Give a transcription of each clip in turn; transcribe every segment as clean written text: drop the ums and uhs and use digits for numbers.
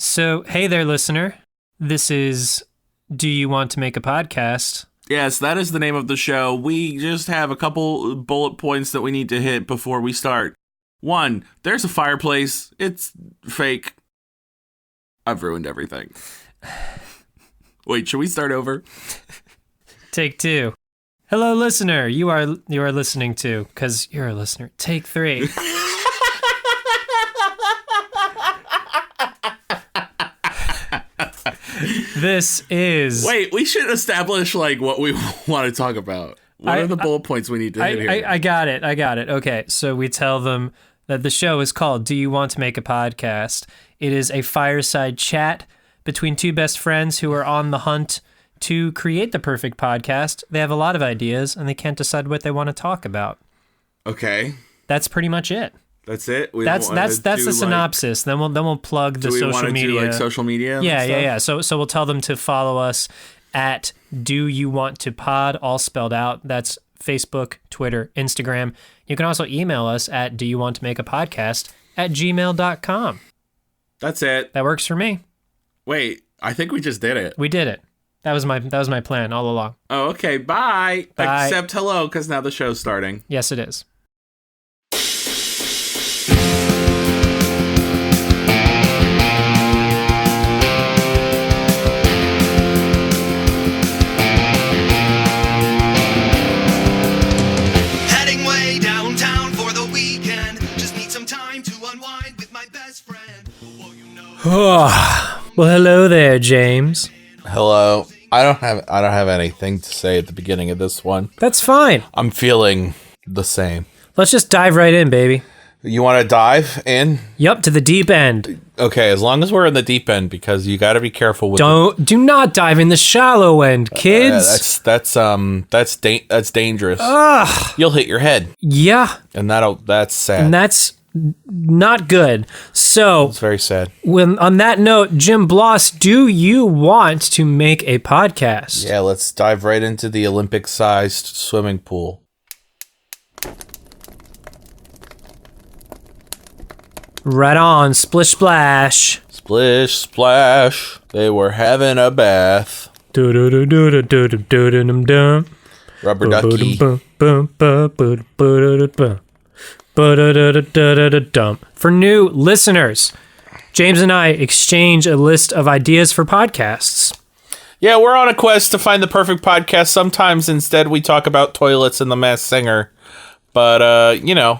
So, hey there, listener. This is Do You Want to Make a Podcast? Yes, that is the name of the show. We just have a couple bullet points that we need to hit before we start. 1, there's a fireplace. It's fake. I've ruined everything. Wait, should we start over? Take 2. Hello, listener. You are listening to, because you're a listener. Take 3. This is... Wait, we should establish, what we want to talk about. What are the bullet points we need to hit here? I got it. Okay, so we tell them that the show is called Do You Want to Make a Podcast? It is a fireside chat between two best friends who are on the hunt to create the perfect podcast. They have a lot of ideas, and they can't decide what they want to talk about. Okay. That's pretty much it. That's it? That's the synopsis. Then we'll plug the social media. Do we want to do social media? Yeah. So we'll tell them to follow us at Do You Want to Pod, all spelled out. That's Facebook, Twitter, Instagram. You can also email us at Do You Want to Make a Podcast @gmail.com. That's it. That works for me. Wait, I think we just did it. We did it. That was my plan all along. Oh, okay. Bye. Bye. Except hello, because now the show's starting. Yes, it is. Heading way downtown for the weekend. Just need some time to unwind with my best friend. Well, you know. Well, hello there, James. Hello. I don't have anything to say at the beginning of this one. That's fine. I'm feeling the same. Let's just dive right in, baby. You want to dive in? Yup, to the deep end. Okay, as long as we're in the deep end, because you got to be careful with. Do not dive in the shallow end, kids. That's dangerous. Ugh. You'll hit your head, Yeah, and that's sad. and that's not good. So, It's very sad. on that note, Jim Bloss, do you want to make a podcast? Yeah, let's dive right into the Olympic-sized swimming pool. Right on, splish splash. Splish splash, they were having a bath. Do-do-do-do-do-do-do-do-dum-dum. Rubber ducky. For new listeners, James and I exchange a list of ideas for podcasts. Yeah, we're on a quest to find the perfect podcast. Sometimes instead we talk about toilets and The Masked Singer. But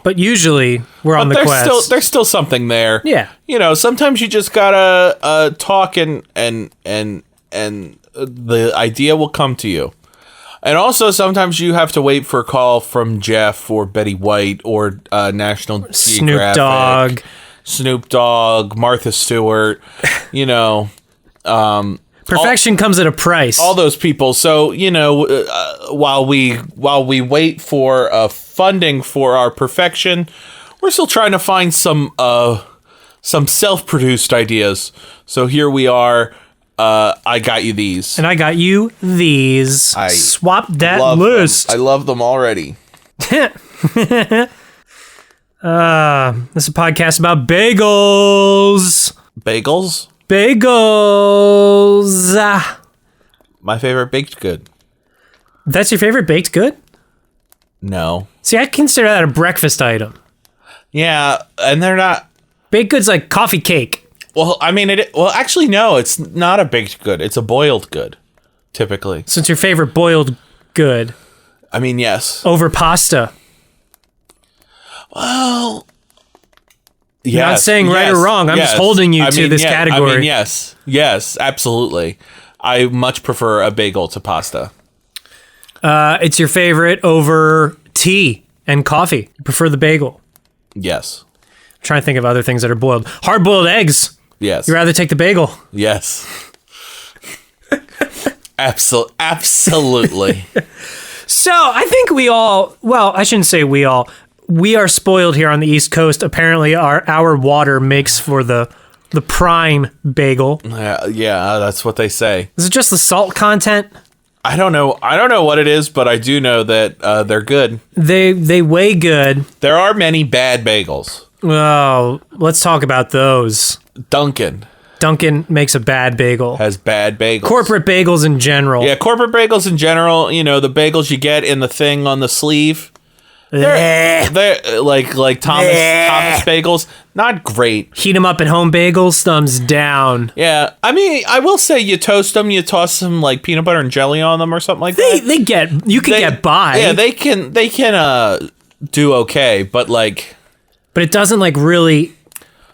But usually we're on the quest. There's still something there. Yeah. Sometimes you just gotta talk and the idea will come to you. And also sometimes you have to wait for a call from Jeff or Betty White or National Geographic. Snoop Dogg, Martha Stewart, Perfection comes at a price. all those people. So, while we wait for funding for our perfection, we're still trying to find some self-produced ideas. So here we are. I got you these. And I got you these. Swap that list. I love them already. This is a podcast about bagels. Bagels? Bagels. My favorite baked good. That's your favorite baked good? No. See, I consider that a breakfast item. Yeah, and they're not... Baked good's like coffee cake. Well, I mean, actually, no, it's not a baked good. It's a boiled good, typically. So it's your favorite boiled good. I mean, yes. Over pasta. Well... You're not saying right or wrong. I'm just holding you to this category. I mean, yes, absolutely. I much prefer a bagel to pasta. It's your favorite over tea and coffee. You prefer the bagel. Yes. I'm trying to think of other things that are boiled. Hard-boiled eggs. Yes. You'd rather take the bagel. Yes. Absolutely. So I think I shouldn't say we all. We are spoiled here on the East Coast. Apparently, our water makes for the prime bagel. Yeah, that's what they say. Is it just the salt content? I don't know what it is, but I do know that they're good. They weigh good. There are many bad bagels. Oh, let's talk about those. Dunkin'. Dunkin' makes a bad bagel. Has bad bagels. Corporate bagels in general. Yeah, corporate bagels in general. The bagels you get in the thing on the sleeve. Bleh. They're like Thomas bagels. Not great. Heat them up at home bagels, thumbs down. Yeah, I mean, I will say you toast them, you toss some like peanut butter and jelly on them or something like that. You can get by. Yeah, they can do okay, but like, but it doesn't like really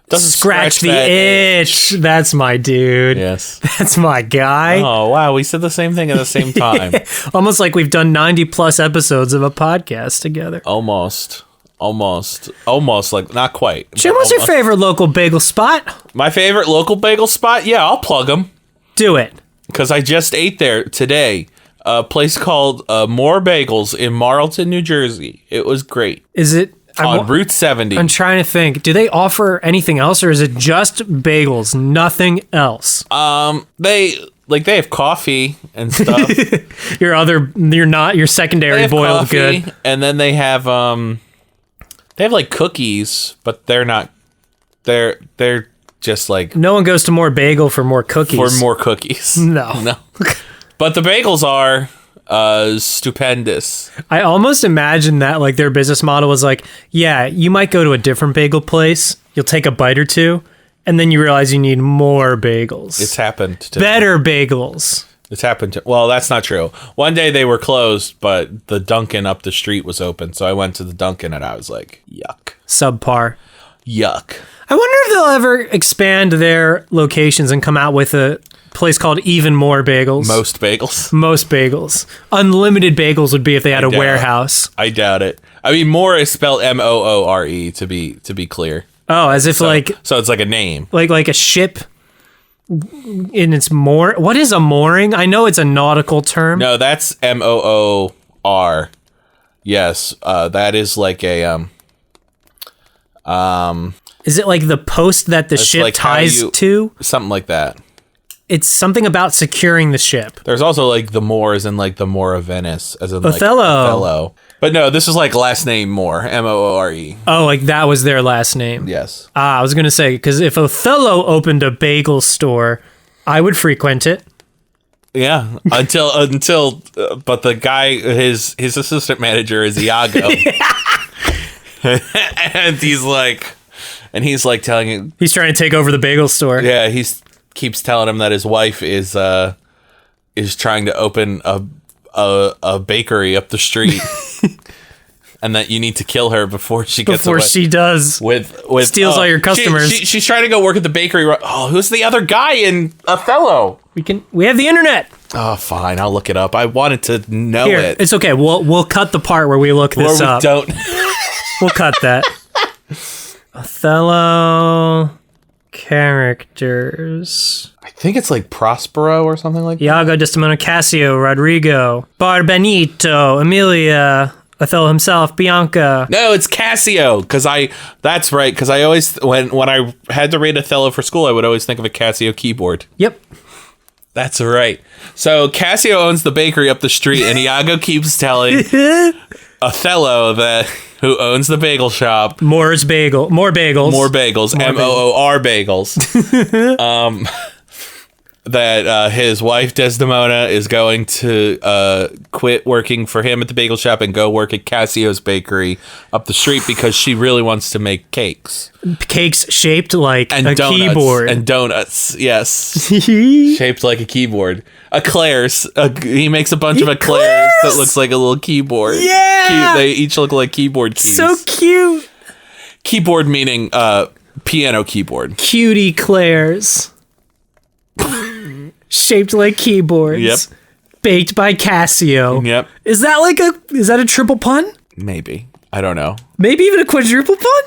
doesn't scratch the itch. That's my dude. Yes, that's my guy. Oh wow, we said the same thing at the same time. Almost like we've done 90 plus episodes of a podcast together. Almost like not quite. Jim, what's your favorite local bagel spot? My favorite local bagel spot? Yeah, I'll plug them. Do it. Because I just ate there today. A place called Moor Bagels in Marlton, New Jersey. It was great. Is it on Route 70? I'm trying to think. Do they offer anything else, or is it just bagels, nothing else? They have coffee and stuff. your secondary boiled coffee, good. And then they have like cookies, but they're not. They're just like, no one goes to More Bagel for more cookies. For more cookies. No. But the bagels are stupendous. I almost imagine that like their business model was like, yeah, you might go to a different bagel place, you'll take a bite or two, and then you realize you need more bagels. It's happened to better bagels. It's happened to. Well, that's not true. One day they were closed, but the Dunkin' up the street was open. So I went to the Dunkin' and I was like, yuck. Subpar. Yuck. I wonder if they'll ever expand their locations and come out with a place called Even More Bagels. Most bagels. Most bagels. Unlimited bagels would be if they had a warehouse. I doubt it. I mean, Moore is spelled Moore to be clear. Oh, as if so it's like a name. Like a ship in its moor. What is a mooring? I know it's a nautical term. No, that's Moor. Yes, that is like a Is it like the post that the ship like ties to? Something like that. It's something about securing the ship. There's also like the Moors and like the Moor of Venice, as in Othello. Like Othello. But no, this is like last name Moore, Moore. Oh, like that was their last name. Yes. I was gonna say, because if Othello opened a bagel store, I would frequent it. Yeah, until but the guy, his assistant manager is Iago, and he's like telling him he's trying to take over the bagel store. Yeah, keeps telling him that his wife is trying to open a bakery up the street, and that you need to kill her before she gets away. Before she does with steals all your customers. She's trying to go work at the bakery. Oh, who's the other guy in Othello? We have the internet. Oh, fine, I'll look it up. I wanted to know it. It's okay. We'll cut the part where we look this up. Don't. We'll cut that. Othello characters. I think it's like Prospero or something like that. Iago, Desdemona, Cassio, Rodrigo, Barbenito, Emilia, Othello himself, Bianca. No, it's Cassio. That's right. Because I always, when I had to read Othello for school, I would always think of a Casio keyboard. Yep. That's right. So Cassio owns the bakery up the street, and Iago keeps telling Othello who owns the bagel shop. More bagels. Moor Bagels. Moor Bagels. That his wife Desdemona is going to quit working for him at the bagel shop and go work at Cassio's bakery up the street because she really wants to make cakes. Cakes shaped like a keyboard. And donuts, yes. Shaped like a keyboard. Eclairs. He makes a bunch of eclairs that looks like a little keyboard. Yeah! They each look like keyboard keys. So cute. Keyboard meaning piano keyboard. Cutie eclairs. Shaped like keyboards. Yep. Baked by Cassio. Yep. Is that a triple pun? Maybe. I don't know. Maybe even a quadruple pun?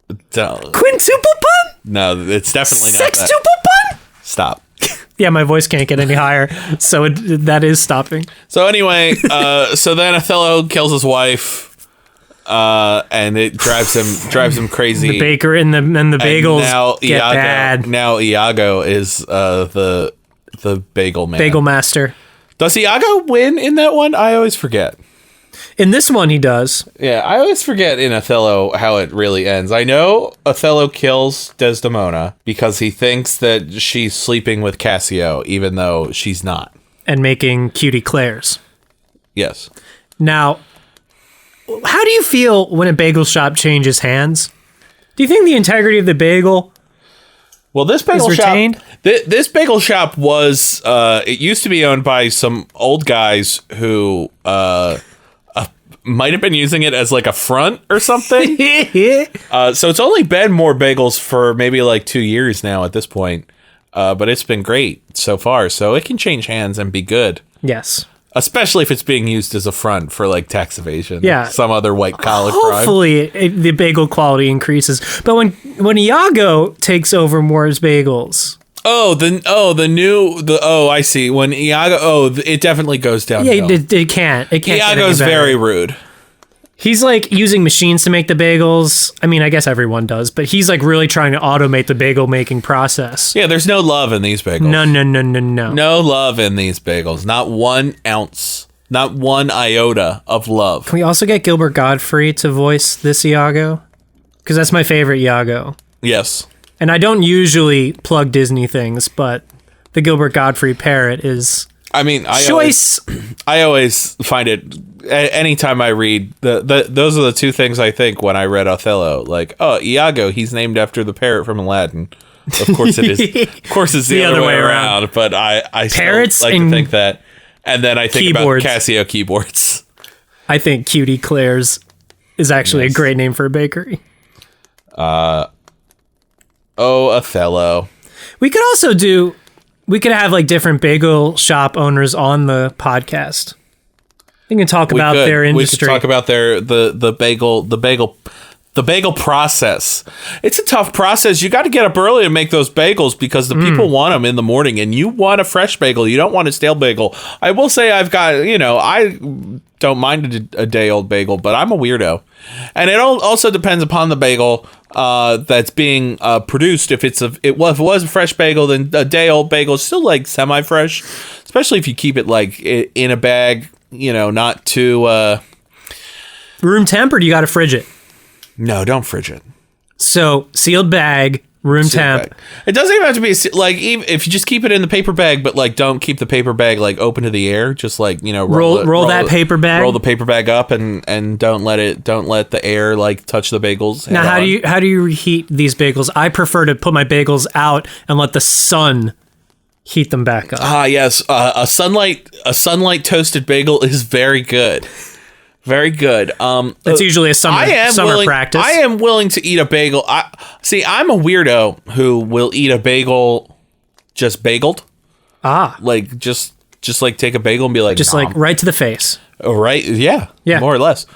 Quintuple pun? No, it's definitely not that. Sextuple pun? Stop. Yeah, my voice can't get any higher, so that is stopping. So anyway, so then Othello kills his wife. And it drives him crazy. The baker and the bagels now get bad. Now Iago is the bagel man. Bagel master. Does Iago win in that one? I always forget. In this one, he does. Yeah, I always forget in Othello how it really ends. I know Othello kills Desdemona because he thinks that she's sleeping with Cassio, even though she's not. And making cutie Claires. Yes. Now, how do you feel when a bagel shop changes hands? Do you think the integrity of the bagel Well, this bagel is retained? shop, this bagel shop was, it used to be owned by some old guys who might have been using it as like a front or something. So it's only been Moor Bagels for maybe like 2 years now at this point. But it's been great so far. So it can change hands and be good. Yes. Especially if it's being used as a front for like tax evasion. Yeah. Some other white collar crime. Hopefully the bagel quality increases. But when Iago takes over Moor's Bagels. I see. When Iago, it definitely goes downhill. Yeah, it can't. It can't. Iago's very rude. He's like using machines to make the bagels. I mean, I guess everyone does, but he's like really trying to automate the bagel making process. Yeah, there's no love in these bagels. No. No love in these bagels. Not 1 ounce. Not 1 iota of love. Can we also get Gilbert Gottfried to voice this Iago? Because that's my favorite Iago. Yes. And I don't usually plug Disney things, but the Gilbert Gottfried parrot is choice. I always find it, anytime I read, those are the two things I think when I read Othello. Like, oh, Iago, he's named after the parrot from Aladdin. Of course it is. Of course it's the other way around. But I Parrots still like to think that. And then I think keyboards. about Casio keyboards. I think Cutie Claire's is actually a great name for a bakery. Othello. We could have like different bagel shop owners on the podcast. We can talk about their industry. We could talk about the bagel process. It's a tough process. You got to get up early to make those bagels because the people want them in the morning, and you want a fresh bagel. You don't want a stale bagel. I will say I don't mind a day-old bagel, but I'm a weirdo. And it also depends upon the bagel that's being produced. If it was a fresh bagel, then a day-old bagel is still like semi-fresh, especially if you keep it like in a bag, not too... Room temp, or do you got to fridge it? No, don't fridge it. So, sealed bag, room temp. Bag. It doesn't even have to be like, even if you just keep it in the paper bag, but like don't keep the paper bag like open to the air. Just like roll that paper bag. Roll the paper bag up and don't let the air like touch the bagels. Now, how do you reheat these bagels? I prefer to put my bagels out and let the sun heat them back up. Yes, a sunlight toasted bagel is very good. Very good. That's usually a summer practice. I am willing to eat a bagel. I'm a weirdo who will eat a bagel just bageled. Like just like take a bagel and be like, just like right to the face. Right? Yeah. More or less.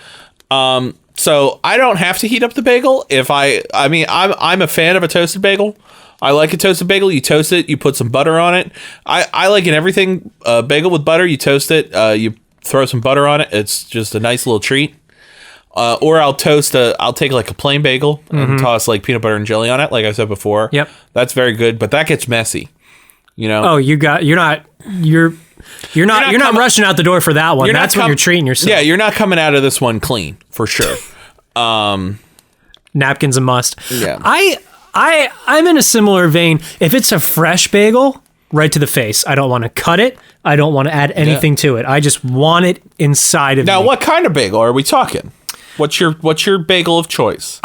So I don't have to heat up the bagel. I'm a fan of a toasted bagel. I like a toasted bagel. You toast it. You put some butter on it. I like in everything bagel with butter. You toast it. You throw some butter on it. It's just a nice little treat. Or I'll take like a plain bagel and toss like peanut butter and jelly on it, like I said before. Yep. That's very good, but that gets messy. Oh, you're not rushing out the door for that one. That's when you're treating yourself. Yeah, you're not coming out of this one clean, for sure. Napkins a must. Yeah. I'm in a similar vein. If it's a fresh bagel, right to the face. I don't want to cut it. I don't want to add anything to it. I just want it inside of me. Now, what kind of bagel are we talking? What's your bagel of choice?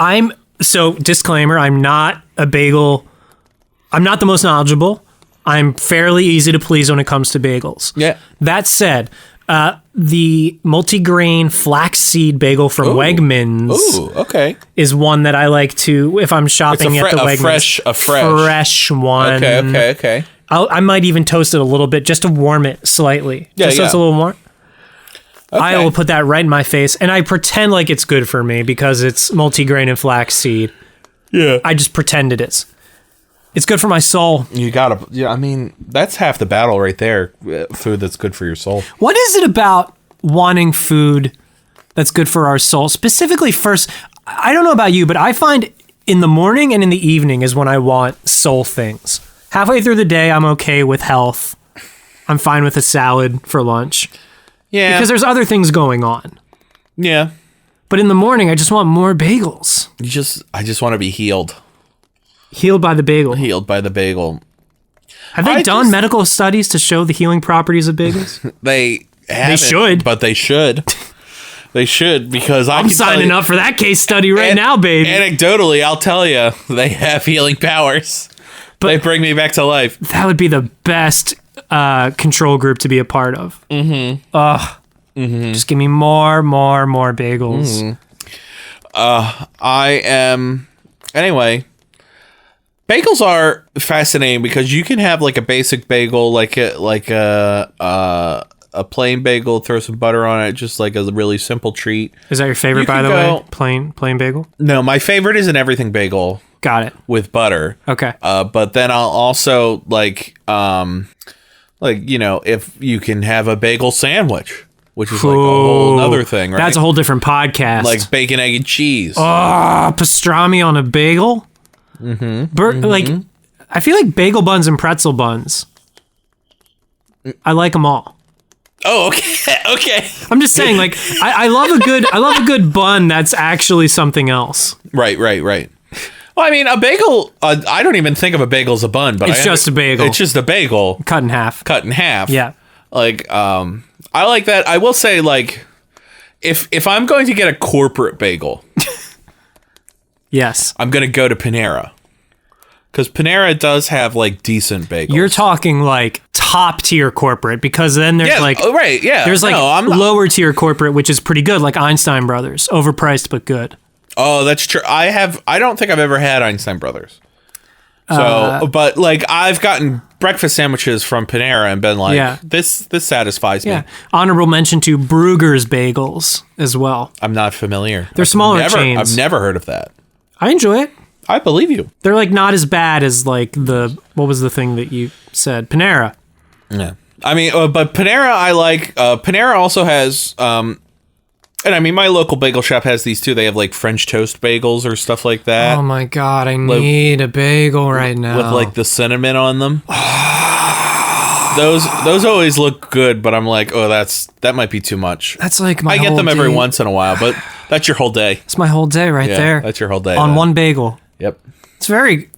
Disclaimer, I'm not the most knowledgeable. I'm fairly easy to please when it comes to bagels. Yeah. That said, the multigrain flaxseed bagel from Wegmans is one that I like to, if I'm shopping at the Wegmans. A fresh one. Okay. I might even toast it a little bit just to warm it slightly. So it's a little warm. Okay. I will put that right in my face, and I pretend like it's good for me because it's multigrain and flaxseed. Yeah. I just pretend it is. It's good for my soul. That's half the battle right there. Food that's good for your soul. What is it about wanting food that's good for our soul? Specifically, first, I don't know about you, but I find in the morning and in the evening is when I want soul things. Halfway through the day, I'm okay with health. I'm fine with a salad for lunch. Yeah. Because there's other things going on. Yeah. But in the morning, I just want more bagels. I just want to be healed. Healed by the bagel. Healed by the bagel. Have they done medical studies to show the healing properties of bagels? They haven't, should. But they should. They should, because I'm signing up for that case study right now, baby. Anecdotally, I'll tell you, they have healing powers. But they bring me back to life. That would be the best control group to be a part of. Just give me more bagels. Anyway, bagels are fascinating because you can have like a basic bagel, like a plain bagel, throw some butter on it, just like a really simple treat. Is that your favorite, by the way? Plain bagel? No, my favorite is an everything bagel. Got it. With butter. Okay. But then I'll also like if you can have a bagel sandwich, which is like a whole other thing, right? That's a whole different podcast. Like bacon, egg, and cheese. Pastrami on a bagel? Like, I feel like bagel buns and pretzel buns. I like them all. Oh, okay. Okay. I'm just saying, like, I love a good bun that's actually something else. Right. Well, I mean, a bagel, I don't even think of a bagel as a bun, but it's just a bagel. It's just a bagel. Cut in half. Yeah. Like, I like that. I will say, like, if I'm going to get a corporate bagel, yes, I'm going to go to Panera. Because Panera does have, like, decent bagels. You're talking, like, top-tier corporate, because then there's, there's, like, lower-tier corporate, which is pretty good, like Einstein Brothers. Overpriced, but good. Oh, that's true. I don't think I've ever had Einstein Brothers. So, but, like, I've gotten breakfast sandwiches from Panera and been like, this satisfies me. Honorable mention to Brugger's Bagels as well. I'm not familiar. They're smaller chains. I've never heard of that. I enjoy it. I believe you. They're like not as bad as like what was the thing that you said? Panera. Yeah. I mean, but Panera, I like. Panera also has, and I mean, my local bagel shop has these too. They have like French toast bagels or stuff like that. Oh my God, I need a bagel right now. With like the cinnamon on them. Those always look good, but I'm like, oh, that might be too much. That's like my I get them every once in a while, but that's your whole day. It's my whole day right there. That's your whole day. On one bagel. Yep.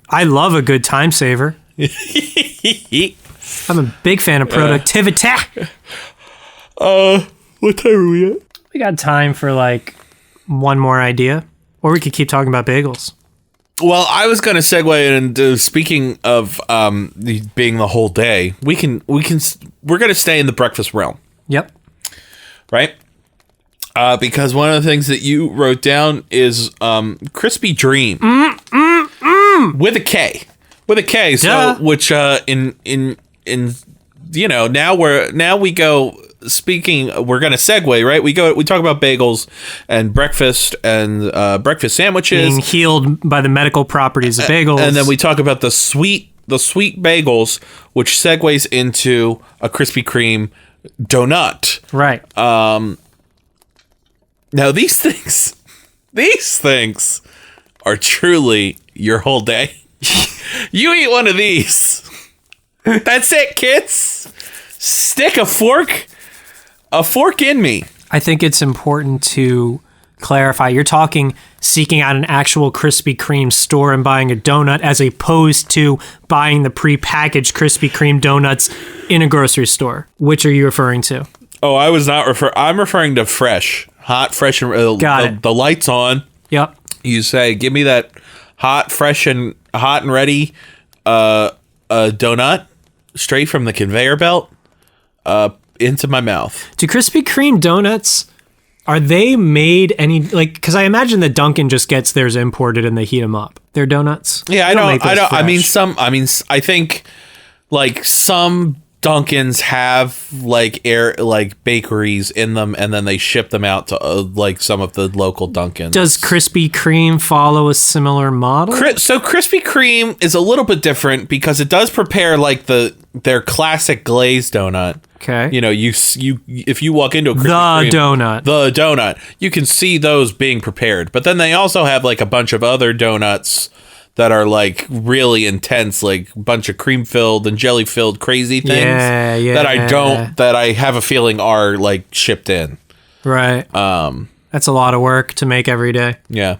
I love a good time saver. I'm a big fan of productivity. What time are we at? We got time for like one more idea, or we could keep talking about bagels. Well, I was going to segue into speaking of being the whole day. We're going to stay in the breakfast realm. Yep. Right? Because one of the things that you wrote down is Krispy Dream with a K, so which in now we go. Speaking, we're going to segue, right? We talk about bagels and breakfast and breakfast sandwiches being healed by the medical properties of bagels, and then we talk about the sweet bagels, which segues into a Krispy Kreme donut, right? Now these things are truly your whole day. You eat one of these, that's it, kids. Stick a fork in me. I think it's important to clarify. You're talking seeking out an actual Krispy Kreme store and buying a donut, as opposed to buying the prepackaged Krispy Kreme donuts in a grocery store. Which are you referring to? Oh, I was not I'm referring to fresh, hot, fresh, and the lights on. Yep. You say, give me that hot and ready donut straight from the conveyor belt into my mouth. Do Krispy Kreme donuts, are they made because I imagine that Dunkin' just gets theirs imported and they heat them up. Their donuts? Yeah, I think like some Dunkins have like bakeries in them, and then they ship them out to like some of the local Dunkins. Does Krispy Kreme follow a similar model? So Krispy Kreme is a little bit different because it does prepare like their classic glazed donut. Okay. You know, if you walk into a Krispy Kreme, the donut, you can see those being prepared. But then they also have like a bunch of other donuts that are like really intense, like a bunch of cream filled and jelly filled crazy things that I have a feeling are like shipped in. Right. That's a lot of work to make every day. Yeah.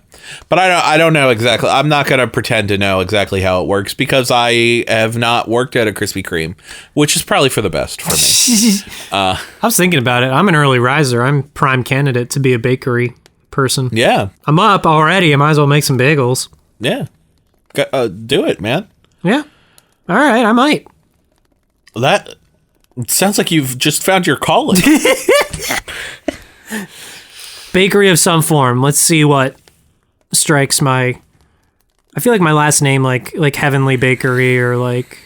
But I don't know exactly. I'm not going to pretend to know exactly how it works because I have not worked at a Krispy Kreme, which is probably for the best for me. I was thinking about it. I'm an early riser. I'm prime candidate to be a bakery person. Yeah. I'm up already. I might as well make some bagels. Yeah. Do it, man. Yeah. All right, I might. That sounds like you've just found your calling. Bakery of some form. Let's see what strikes my... I feel like my last name, like Heavenly Bakery or like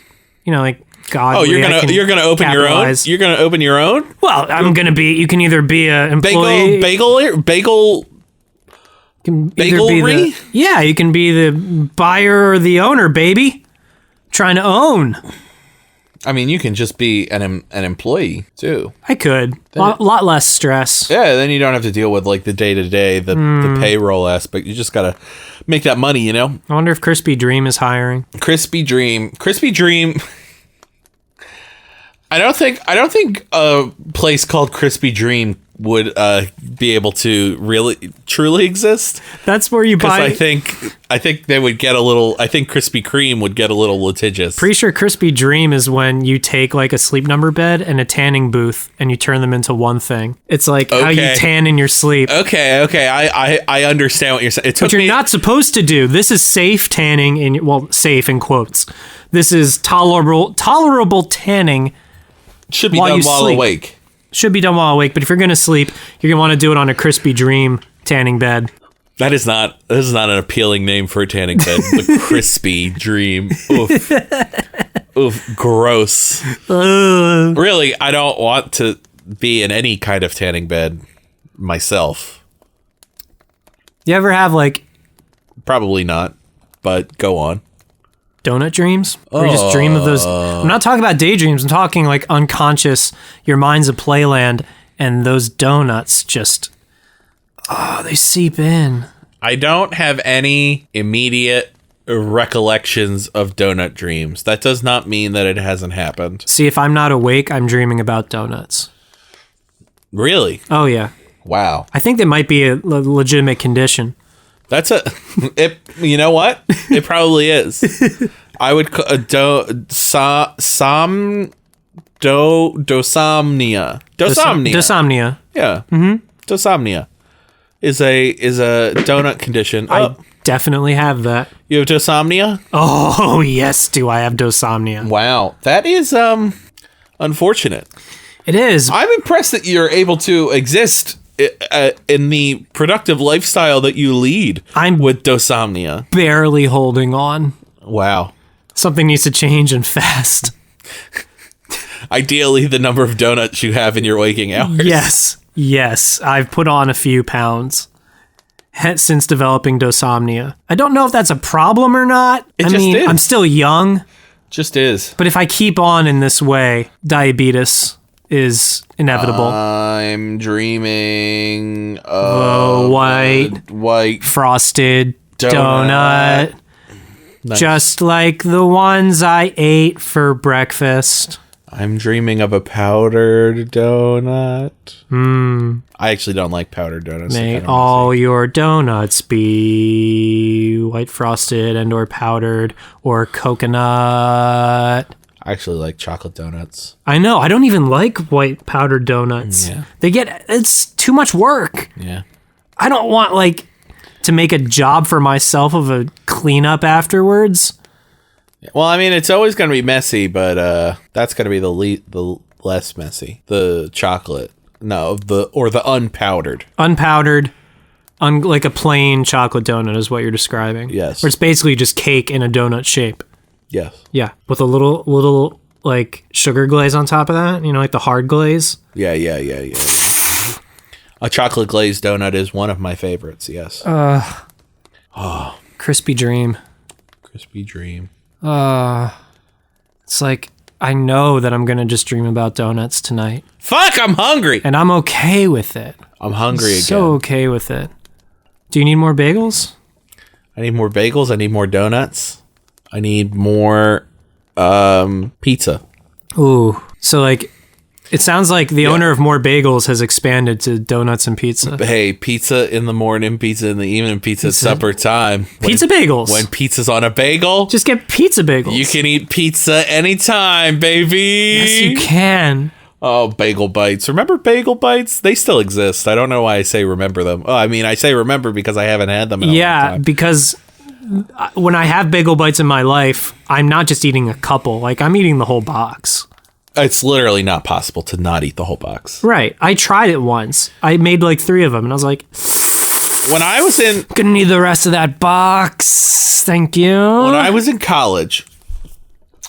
godly. Oh, you're gonna open your own. You're gonna open your own. Well, I'm gonna be. You can either be an employee, bagel. Can either be you can be the buyer or the owner, baby. Trying to own. I mean, you can just be an employee too. I could. Lot less stress. Yeah, then you don't have to deal with like the day-to-day, the payroll aspect. You just gotta make that money, you know? I wonder if Krispy Dream is hiring. Krispy Dream. I don't think a place called Krispy Dream would be able to really truly exist. That's where you buy. I think they would get a little. I think Krispy Kreme would get a little litigious. Pretty sure Krispy Dream is when you take like a sleep number bed and a tanning booth and you turn them into one thing. It's like how you tan in your sleep. Okay. I understand what you're saying. But you're not supposed to do. This is safe tanning safe in quotes. This is tolerable tanning. Should be done while awake. Should be done while awake, but if you're going to sleep, you're going to want to do it on a Krispy Dream tanning bed. This is not an appealing name for a tanning bed. The Krispy Dream. Oof. Oof. Gross. Really, I don't want to be in any kind of tanning bed myself. You ever have Probably not, but go on. Donut dreams? Or you just dream of those? I'm not talking about daydreams. I'm talking like unconscious. Your mind's a playland, and those donuts just, they seep in. I don't have any immediate recollections of donut dreams. That does not mean that it hasn't happened. See, if I'm not awake, I'm dreaming about donuts. Really? Oh, yeah. Wow. I think that might be a legitimate condition. That's you know what? It probably is. I would dosomnia. Dosomnia. Yeah. Mm-hmm. Dosomnia is a donut condition. I definitely have that. You have dosomnia? Oh, yes, do I have dosomnia. Wow. That is unfortunate. It is. I'm impressed that you're able to exist in the productive lifestyle that you lead. I'm with dosomnia. Barely holding on. Wow. Something needs to change and fast. Ideally, the number of donuts you have in your waking hours. Yes. I've put on a few pounds since developing dosomnia. I don't know if that's a problem or not. It just is. I'm still young. Just is. But if I keep on in this way, diabetes is inevitable. I'm dreaming of white frosted donut. Nice. Just like the ones I ate for breakfast. I'm dreaming of a powdered donut. I actually don't like powdered donuts. May all your donuts be white frosted and or powdered or coconut. I actually like chocolate donuts. I know. I don't even like white powdered donuts. Yeah. It's too much work. Yeah. I don't want to make a job for myself of a cleanup afterwards. Well, I mean, it's always going to be messy, but that's going to be the less messy. The chocolate. No, the unpowdered. Unpowdered. Like a plain chocolate donut is what you're describing. Yes. Or it's basically just cake in a donut shape. Yes. Yeah, with a little sugar glaze on top of that, like the hard glaze. Yeah. A chocolate glazed donut is one of my favorites, yes. Krispy Dream. Krispy Dream. It's like, I know that I'm going to just dream about donuts tonight. Fuck, I'm hungry! And I'm okay with it. I'm hungry again. So okay with it. Do you need more bagels? I need more bagels. I need more donuts. I need more pizza. Ooh. So It sounds like the owner of Moor Bagels has expanded to donuts and pizza. Hey, pizza in the morning, pizza in the evening, pizza at supper time. Pizza bagels. When pizza's on a bagel, Just get pizza bagels. you can eat pizza anytime, baby. Yes, you can. Oh, bagel bites. Remember bagel bites? They still exist. I don't know why I say remember them. Oh, I mean, I say remember because I haven't had them in a long time. Because when I have bagel bites in my life, I'm not just eating a couple. Like, I'm eating the whole box. It's literally not possible to not eat the whole box. Right. I tried it once. I made like 3 of them, and I was like, When I was in gonna need the rest of that box. Thank you. when I was in college,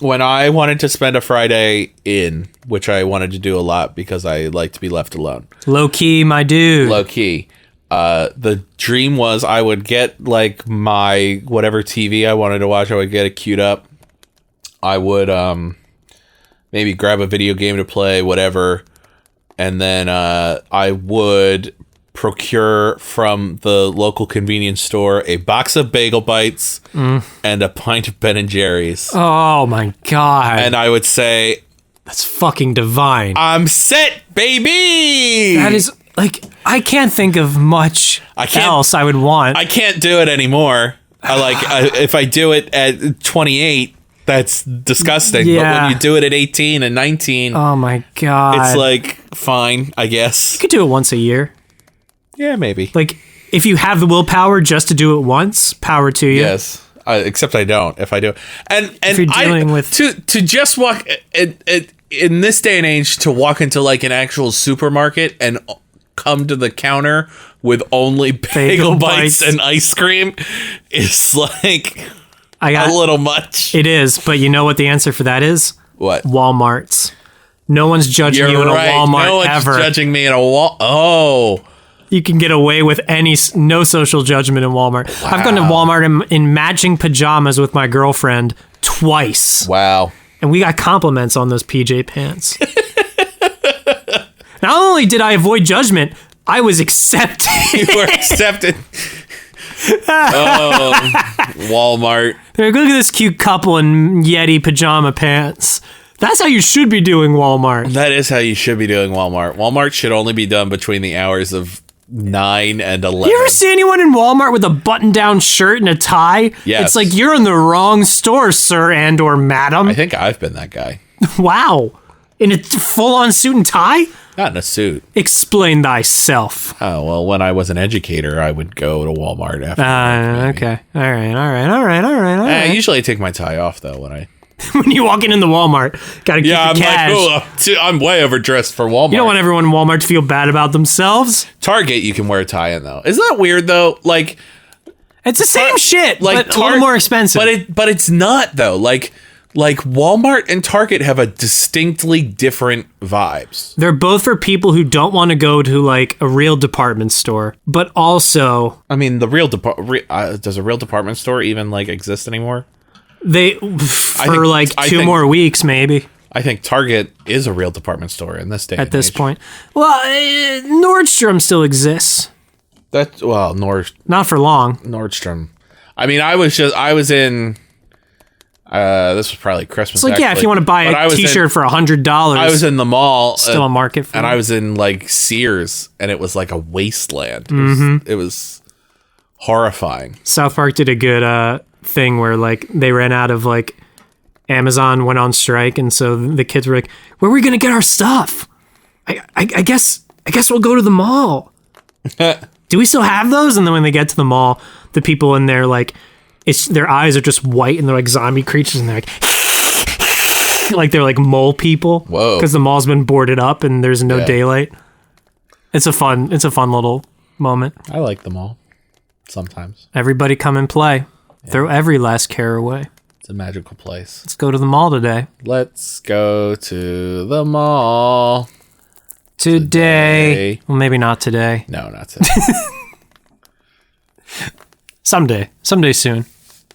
when I wanted to spend a Friday in, which I wanted to do a lot because I like to be left alone. Low key, my dude. Low key. The dream was I would get like my whatever TV I wanted to watch, I would get it queued up. I would maybe grab a video game to play, whatever, and then I would procure from the local convenience store a box of bagel bites and a pint of Ben and Jerry's. Oh my god. And I would say, That's fucking divine. I'm set, baby! That is, like, I can't think of much else I would want. I can't do it anymore. If I do it at 28, that's disgusting. But Yeah. when you do it at 18 and 19, Oh my god. it's like, fine, I guess. you could do it once a year. Yeah, maybe. Like, if you have the willpower just to do it once, power to you. Yes. Except I don't if I do. And you're dealing with- to just walk in this day and age, to walk into like an actual supermarket and come to the counter with only bagel bites and ice cream is like a little much. It is, but you know what the answer for that is? What? Walmarts. No one's judging you in a Walmart no one's ever. judging me in a wall. Oh. You can get away with no social judgment in Walmart. Wow. I've gone to Walmart in matching pajamas with my girlfriend twice. Wow. And we got compliments on those PJ pants. Not only did I avoid judgment, I was accepted. You were accepted. Oh, Walmart. They're like, look at this cute couple in Yeti pajama pants. That's how you should be doing Walmart. That is how you should be doing Walmart. Walmart should only be done between the hours of 9 and 11. You ever see anyone in Walmart with a button-down shirt and a tie? Yes. It's like, you're in the wrong store, sir and or madam. I think I've been that guy. Wow. In a full-on suit and tie? Not in a suit. Explain thyself. Oh, well, when I was an educator, I would go to Walmart after work, maybe. Okay. All right. Usually I take my tie off, though, when I... When you walk in the Walmart, gotta keep the cash. Like, I'm way overdressed for Walmart. You don't want everyone in Walmart to feel bad about themselves. Target, you can wear a tie in, though. Isn't that weird, though? Like... It's the same shit, like but a little more expensive. But it's not, though. Like Walmart and Target have a distinctly different vibes. They're both for people who don't want to go to like a real department store, but also, I mean, the real does a real department store even like exist anymore? They for like 2 more weeks maybe. I think Target is a real department store in this day. At this point, well, Nordstrom still exists. Not for long. Nordstrom. I mean, I was in. This was probably Christmas. It's like, actually. Yeah, if you want to buy a T-shirt for $100, I was in the mall. Still a market for and it. I was in like Sears, and it was like a wasteland. It was horrifying. South Park did a good thing where like they ran out of like Amazon went on strike, and so the kids were like, "Where are we gonna get our stuff? I guess we'll go to the mall." Do we still have those? And then when they get to the mall, the people in there like. Their eyes are just white and they're like zombie creatures and they're like they're like mole people. Whoa! Because the mall's been boarded up and there's no daylight. It's a fun little moment. I like the mall. Sometimes everybody come and play. Yeah. Throw every last care away. It's a magical place. Let's go to the mall today. Let's go to the mall today. Well, maybe not today. No, not today. Someday soon.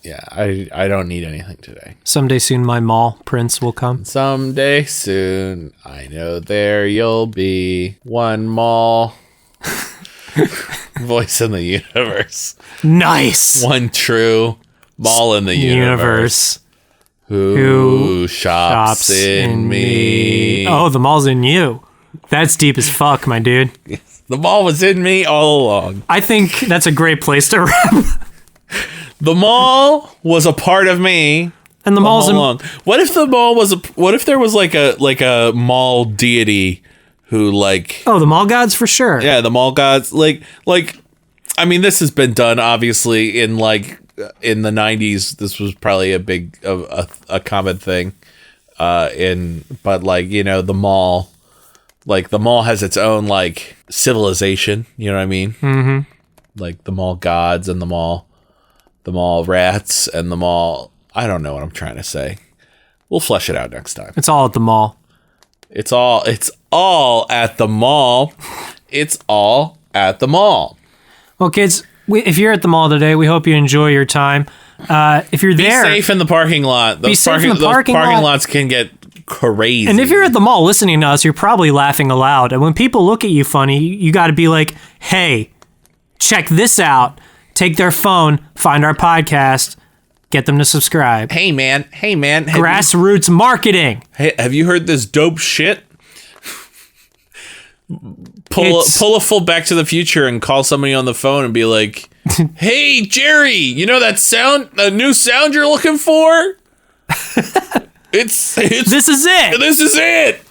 Yeah, I don't need anything today. Someday soon my mall prince will come. Someday soon, I know there you'll be one mall voice in the universe. Nice. One true mall in the universe. Who shops in me? Oh, the mall's in you. That's deep as fuck, my dude. The mall was in me all along. I think that's a great place to wrap. The mall was a part of me. And the mall's in... What if the mall was what if there was like a mall deity who like... Oh, the mall gods for sure. Yeah, the mall gods. Like I mean, this has been done obviously in the 90s. This was probably a common thing. But like, you know, the mall has its own like civilization, you know what I mean? Mm-hmm. Like the mall gods and the mall rats and the mall, I don't know what I'm trying to say. We'll flesh it out next time. It's all at the mall. It's all at the mall. It's all at the mall. Well, kids, if you're at the mall today, we hope you enjoy your time. If you're there, be safe in the parking lot. Those parking lots can get crazy. And if you're at the mall listening to us, you're probably laughing aloud. And when people look at you funny, you got to be like, hey, check this out. Take their phone, find our podcast, get them to subscribe. Hey, man. Grassroots marketing. Hey, have you heard this dope shit? Pull a full Back to the Future and call somebody on the phone and be like, hey, Jerry, you know that new sound you're looking for? It's This is it.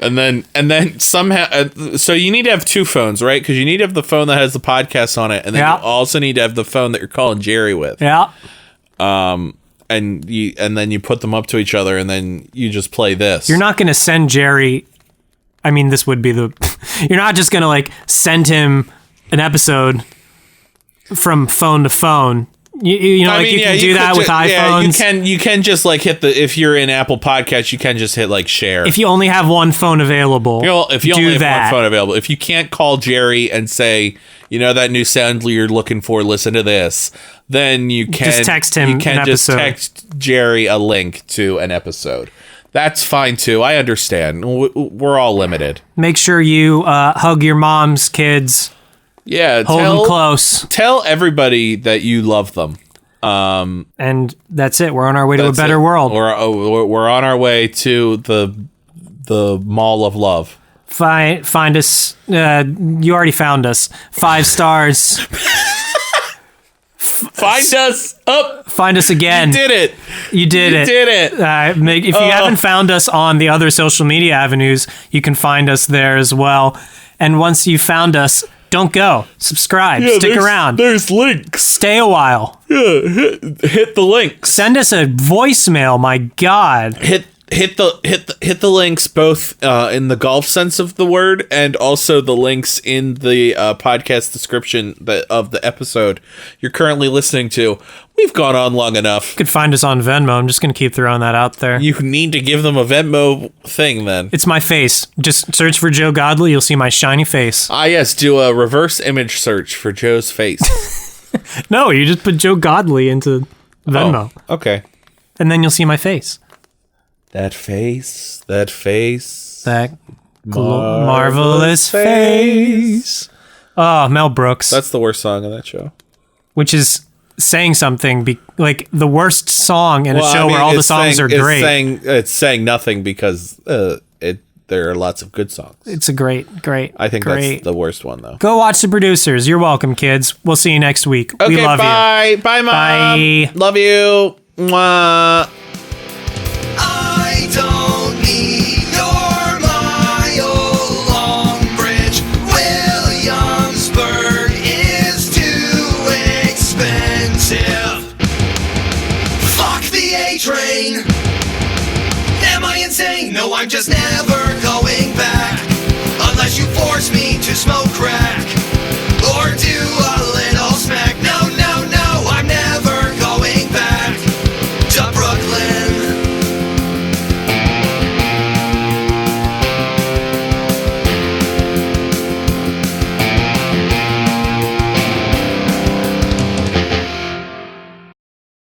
And then somehow, so you need to have two phones, right? Because you need to have the phone that has the podcast on it, and then you also need to have the phone that you're calling Jerry with. Yeah. And then you put them up to each other, and then you just play this. You're not going to send Jerry. I mean, this would be you're not just going to like send him an episode from phone to phone. You know, you can do that with iPhones. Yeah, you can just like hit if you're in Apple Podcasts, you can just hit like share. If you only have one phone available, if you only have one phone available, if you can't call Jerry and say, you know, that new sound you're looking for, listen to this, then you can just text him. You can just text Jerry a link to an episode. That's fine too. I understand. We're all limited. Make sure you hug your mom's kids. Yeah, hold them close. Tell everybody that you love them. And that's it. We're on our way to a better world. We're on our way to the Mall of Love. Find us. You already found us. 5 stars. Find us up. Find us again. You did it. You did it. If you haven't found us on the other social media avenues, you can find us there as well. And once you found us, don't go. Subscribe. Stick around. There's links. Stay a while. Yeah, hit the links. Send us a voicemail. My God. Hit the links both in the golf sense of the word and also the links in the podcast description of the episode you're currently listening to. We've gone on long enough. You could find us on Venmo. I'm just going to keep throwing that out there. You need to give them a Venmo thing then. It's my face. Just search for Joe Godley. You'll see my shiny face. Ah, yes. Do a reverse image search for Joe's face. No, you just put Joe Godley into Venmo. Oh, okay. And then you'll see my face. That face. That marvelous face. Oh, Mel Brooks. That's the worst song of that show. Which is saying something, like the worst song in a show where all the songs are great. It's saying nothing because there are lots of good songs. It's a great. I think that's the worst one, though. Go watch The Producers. You're welcome, kids. We'll see you next week. Okay, we love you. Bye, Mom. Bye. Love you. Mwah. I don't need your mile-long bridge. Williamsburg is too expensive. Fuck the A train. Am I insane? No, I'm just never going